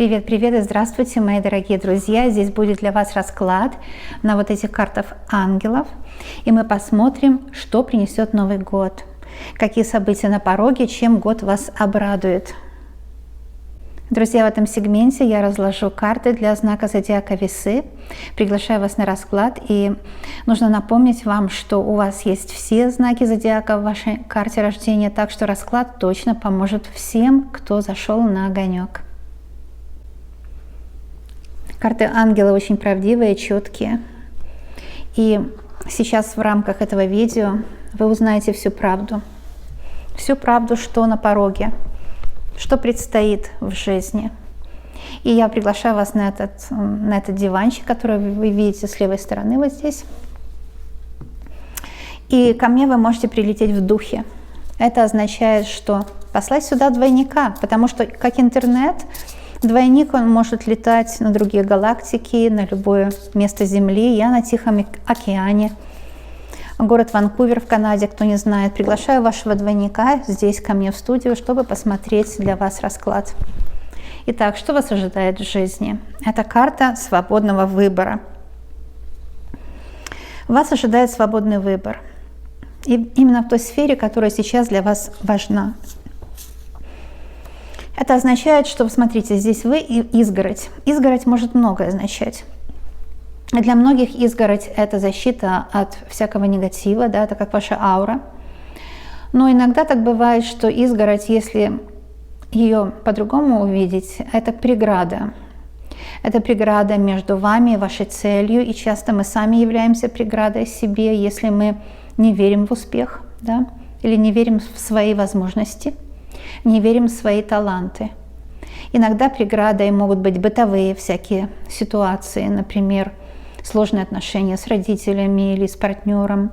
Привет, привет и здравствуйте, мои дорогие друзья. Здесь будет для вас расклад на вот этих картах ангелов. И мы посмотрим, что принесет Новый год, какие события на пороге, чем год вас обрадует. Друзья, в этом сегменте я разложу карты для знака зодиака Весы. Приглашаю вас на расклад. И нужно напомнить вам, что у вас есть все знаки зодиака в вашей карте рождения, так что расклад точно поможет всем, кто зашел на огонек. Карты ангела очень правдивые, четкие. И сейчас в рамках этого видео вы узнаете всю правду. Всю правду, что на пороге, что предстоит в жизни. И я приглашаю вас на этот диванчик, который вы видите с левой стороны вот здесь. И ко мне вы можете прилететь в духе. Это означает, что послать сюда двойника, потому что как интернет, двойник, он может летать на другие галактики, на любое место Земли. Я на Тихом океане. Город Ванкувер в Канаде, кто не знает. Приглашаю вашего двойника здесь ко мне в студию, чтобы посмотреть для вас расклад. Итак, что вас ожидает в жизни? Это карта свободного выбора. Вас ожидает свободный выбор. И именно в той сфере, которая сейчас для вас важна. Это означает, что, смотрите, здесь вы и изгородь. Изгородь может многое означать. Для многих изгородь – это защита от всякого негатива, да, это как ваша аура. Но иногда так бывает, что изгородь, если ее по-другому увидеть, это преграда. Это преграда между вами и вашей целью, и часто мы сами являемся преградой себе, если мы не верим в успех, да, или не верим в свои возможности, не верим в свои таланты. Иногда преградой могут быть бытовые всякие ситуации, например, сложные отношения с родителями или с партнером.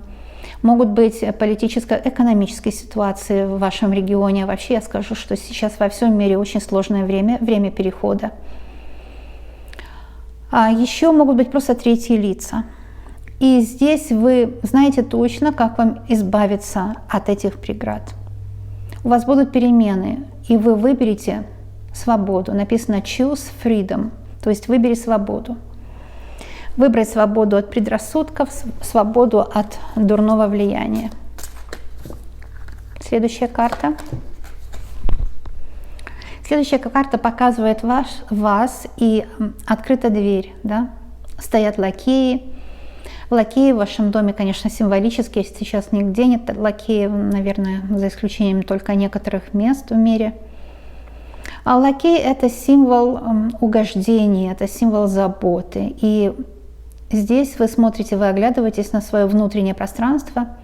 Могут быть политическо-экономические ситуации в вашем регионе. Вообще я скажу, что сейчас во всем мире очень сложное время перехода. А еще могут быть просто третьи лица. И здесь вы знаете точно, как вам избавиться от этих преград. У вас будут перемены, и вы выберете свободу. Написано choose freedom, то есть выбери свободу. Выбрать свободу от предрассудков, свободу от дурного влияния. Следующая карта. Следующая карта показывает вас и открыта дверь. Да? Стоят лакеи. Лакеи в вашем доме, конечно, символические. Сейчас нигде нет лакеев, наверное, за исключением только некоторых мест в мире. А лакей – это символ угождения, это символ заботы. И здесь вы смотрите, вы оглядываетесь на свое внутреннее пространство,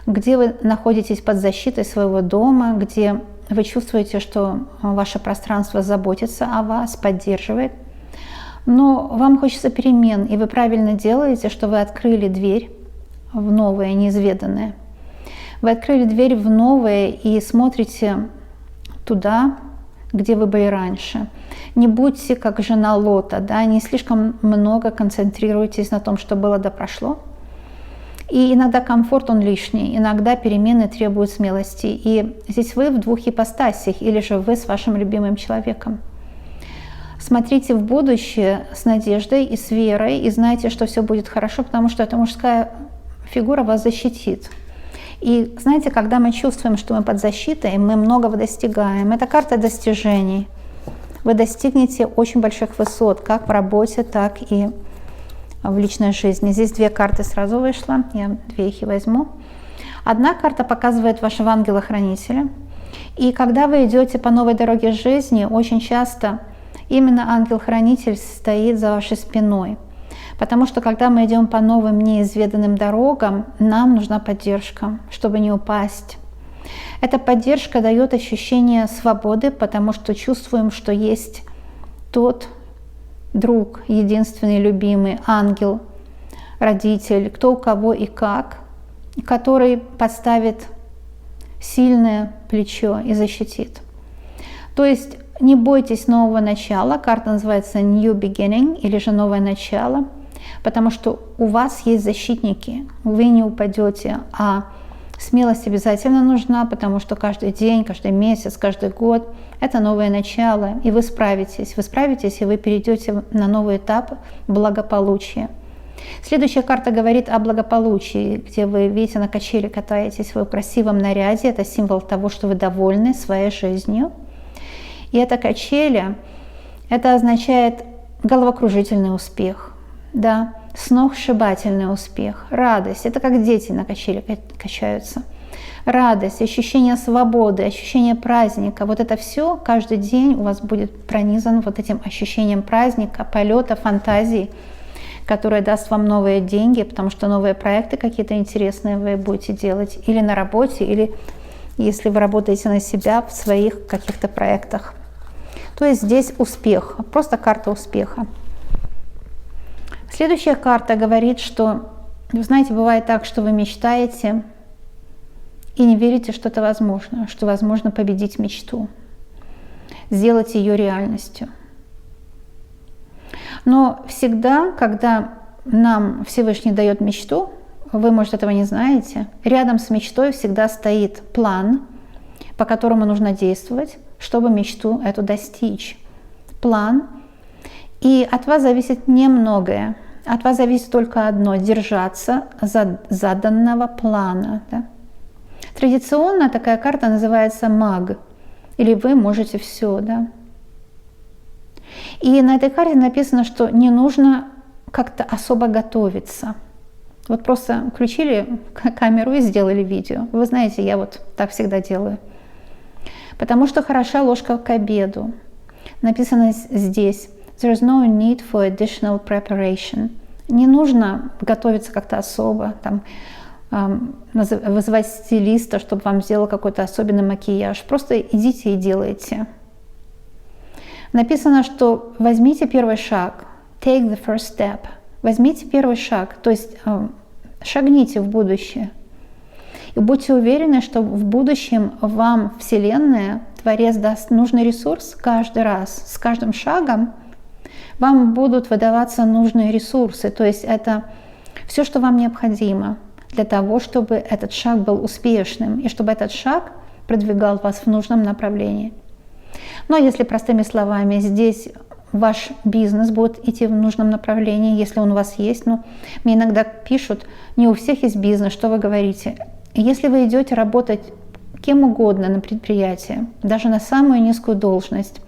где вы находитесь под защитой своего дома, где вы чувствуете, что ваше пространство заботится о вас, поддерживает. Но вам хочется перемен, и вы правильно делаете, что вы открыли дверь в новое, неизведанное. Вы открыли дверь в новое и смотрите туда, где вы были раньше. Не будьте как жена Лота, да, не слишком много концентрируйтесь на том, что было да прошло. И иногда комфорт, он лишний, иногда перемены требуют смелости. И здесь вы в двух ипостасях, или же вы с вашим любимым человеком. Смотрите в будущее с надеждой и с верой, и знайте, что все будет хорошо, потому что эта мужская фигура вас защитит. И знаете, когда мы чувствуем, что мы под защитой, мы многого достигаем. Это карта достижений. Вы достигнете очень больших высот, как в работе, так и в личной жизни. Здесь две карты сразу вышло, я две их и возьму. Одна карта показывает вашего ангела-хранителя. И когда вы идете по новой дороге жизни, очень часто именно ангел-хранитель стоит за вашей спиной. Потому что когда мы идем по новым неизведанным дорогам, нам нужна поддержка, чтобы не упасть. Эта поддержка дает ощущение свободы, потому что чувствуем, что есть тот друг, единственный любимый ангел, родитель, кто у кого и как, который подставит сильное плечо и защитит. То есть не бойтесь нового начала. Карта называется New Beginning, или же новое начало, потому что у вас есть защитники. Вы не упадете, а Смелость обязательно нужна, потому что каждый день, каждый месяц, каждый год – это новое начало, и вы справитесь. Вы справитесь, и вы перейдете на новый этап благополучия. Следующая карта говорит о благополучии, где вы, видите, на качели катаетесь, вы в красивом наряде. Это символ того, что вы довольны своей жизнью. И эта качели, это означает головокружительный успех, да, сногсшибательный успех, радость. Это как дети на качели качаются. Радость, ощущение свободы, ощущение праздника. Вот это все каждый день у вас будет пронизан вот этим ощущением праздника, полета, фантазии, которая даст вам новые деньги, потому что новые проекты какие-то интересные вы будете делать или на работе, или если вы работаете на себя в своих каких-то проектах. То есть здесь успех, просто карта успеха. Следующая карта говорит, что, вы знаете, бывает так, что вы мечтаете и не верите, что это возможно, что возможно победить мечту, сделать ее реальностью. Но всегда, когда нам Всевышний дает мечту, вы, может, этого не знаете, рядом с мечтой всегда стоит план, по которому нужно действовать, чтобы мечту эту достичь. План. И от вас зависит немногое. От вас зависит только одно – держаться заданного плана. Да? Традиционно такая карта называется маг, или вы можете все. Да? И на этой карте написано, что не нужно как-то особо готовиться. Вот просто включили камеру и сделали видео. Вы знаете, я вот так всегда делаю. Потому что хороша ложка к обеду. Написано здесь: There's no need for additional preparation. Не нужно готовиться как-то особо, там, вызывать стилиста, чтобы вам сделал какой-то особенный макияж. Просто идите и делайте. Написано, что возьмите первый шаг. Take the first step. Возьмите первый шаг, то есть шагните в будущее. И будьте уверены, что в будущем вам Вселенная, Творец даст нужный ресурс каждый раз. С каждым шагом вам будут выдаваться нужные ресурсы. То есть это все, что вам необходимо для того, чтобы этот шаг был успешным и чтобы этот шаг продвигал вас в нужном направлении. Но если простыми словами, здесь ваш бизнес будет идти в нужном направлении, если он у вас есть. Но мне иногда пишут: не у всех есть бизнес, что вы говорите. Если вы идете работать кем угодно на предприятии, даже на самую низкую должность,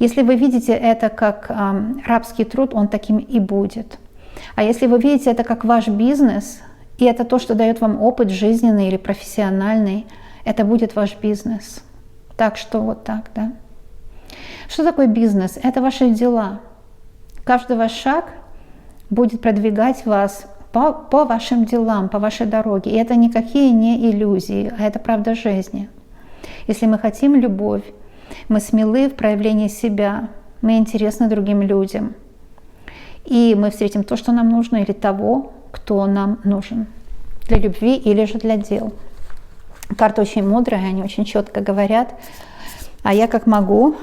если вы видите это как рабский труд, он таким и будет. А если вы видите это как ваш бизнес, и это то, что дает вам опыт жизненный или профессиональный, это будет ваш бизнес. Так что вот так, да. Что такое бизнес? Это ваши дела. Каждый ваш шаг будет продвигать вас по вашим делам, по вашей дороге. И это никакие не иллюзии, а это правда жизни. Если мы хотим любовь, мы смелы в проявлении себя, мы интересны другим людям. И мы встретим то, что нам нужно, или того, кто нам нужен. Для любви или же для дел. Карты очень мудрые, они очень четко говорят. А я как могу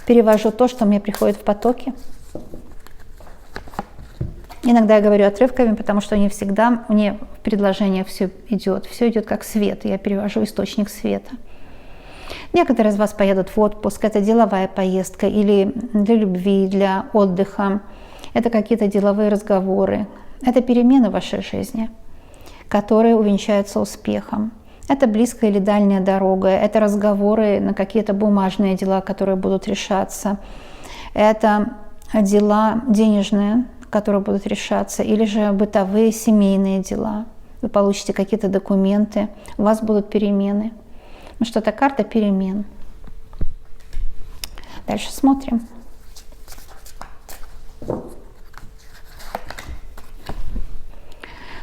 перевожу то, что мне приходит в потоке. Иногда я говорю отрывками, потому что не всегда мне в предложениях все идет как свет. Я перевожу источник света. Некоторые из вас поедут в отпуск, это деловая поездка, или для любви, для отдыха. Это какие-то деловые разговоры. Это перемены в вашей жизни, которые увенчаются успехом. Это близкая или дальняя дорога, это разговоры на какие-то бумажные дела, которые будут решаться. Это дела денежные, которые будут решаться, или же бытовые, семейные дела. Вы получите какие-то документы, у вас будут перемены. Потому что это карта перемен. Дальше смотрим.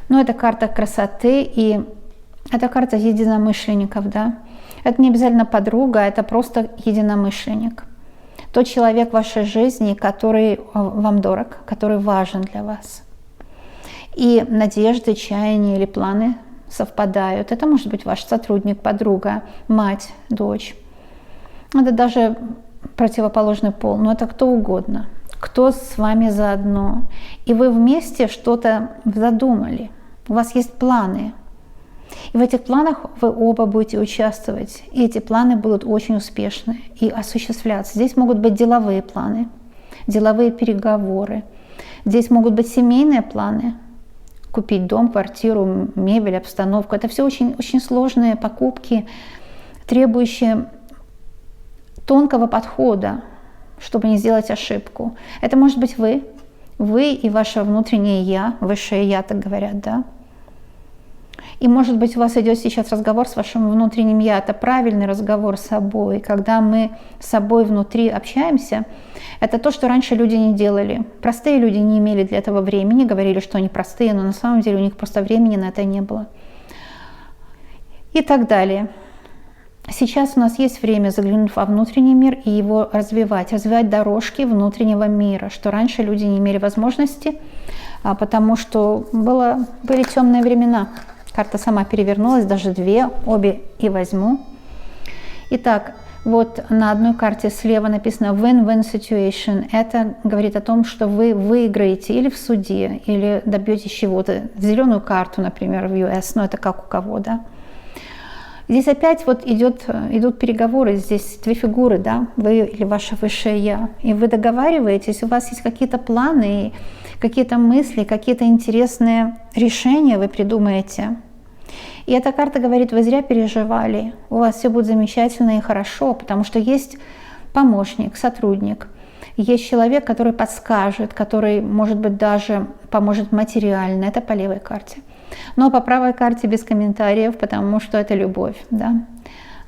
Ну, это карта красоты, и это карта единомышленников, да. Это не обязательно подруга, это просто единомышленник. Тот человек в вашей жизни, который вам дорог, который важен для вас. И надежды, чаяния или планы совпадают. Это может быть ваш сотрудник, подруга, мать, дочь. Это даже противоположный пол, но это кто угодно. Кто с вами заодно. И вы вместе что-то задумали. У вас есть планы. И в этих планах вы оба будете участвовать. И эти планы будут очень успешны и осуществляться. Здесь могут быть деловые планы, деловые переговоры. Здесь могут быть семейные планы. Купить дом, квартиру, мебель, обстановку. Это все очень, очень сложные покупки, требующие тонкого подхода, чтобы не сделать ошибку. Это может быть вы и ваше внутреннее «я», высшее «я», так говорят, да? И, может быть, у вас идет сейчас разговор с вашим внутренним «я». Это правильный разговор с собой. Когда мы с собой внутри общаемся, это то, что раньше люди не делали. Простые люди не имели для этого времени, говорили, что они простые, но на самом деле у них просто времени на это не было. И так далее. Сейчас у нас есть время заглянуть во внутренний мир и его развивать дорожки внутреннего мира, что раньше люди не имели возможности, потому что были темные времена. Карта сама перевернулась, даже две, обе и возьму. Итак, вот на одной карте слева написано win-win situation. Это говорит о том, что вы выиграете или в суде, или добьетесь чего-то. Зеленую карту, например, в US, но это как у кого, да. Здесь опять вот идут переговоры, здесь две фигуры, да, вы или ваше высшее «я». И вы договариваетесь, у вас есть какие-то планы, какие-то мысли, какие-то интересные решения вы придумаете. И эта карта говорит, вы зря переживали, у вас все будет замечательно и хорошо, потому что есть помощник, сотрудник, есть человек, который подскажет, который, может быть, даже поможет материально, это по левой карте. Но по правой карте без комментариев, потому что это любовь, да.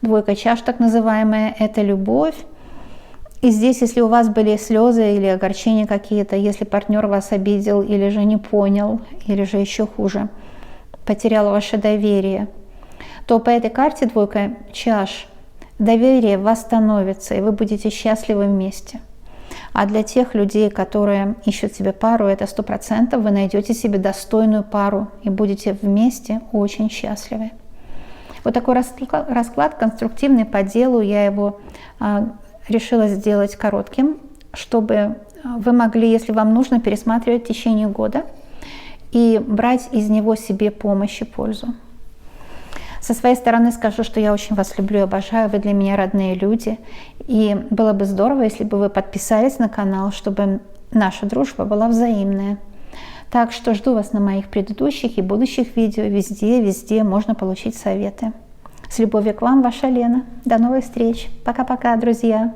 Двойка чаш, так называемая, это любовь. И здесь, если у вас были слезы или огорчения какие-то, если партнер вас обидел или же не понял, или же еще хуже, потерял ваше доверие, то по этой карте двойка чаш доверие восстановится, и вы будете счастливы вместе. А для тех людей, которые ищут себе пару, это 100%, вы найдете себе достойную пару и будете вместе очень счастливы. Вот такой расклад конструктивный по делу, я его решила сделать коротким, чтобы вы могли, если вам нужно, пересматривать в течение года и брать из него себе помощь и пользу. Со своей стороны скажу, что я очень вас люблю и обожаю, вы для меня родные люди. И было бы здорово, если бы вы подписались на канал, чтобы наша дружба была взаимная. Так что жду вас на моих предыдущих и будущих видео. Везде можно получить советы. С любовью к вам, ваша Лена. До новых встреч. Пока-пока, друзья.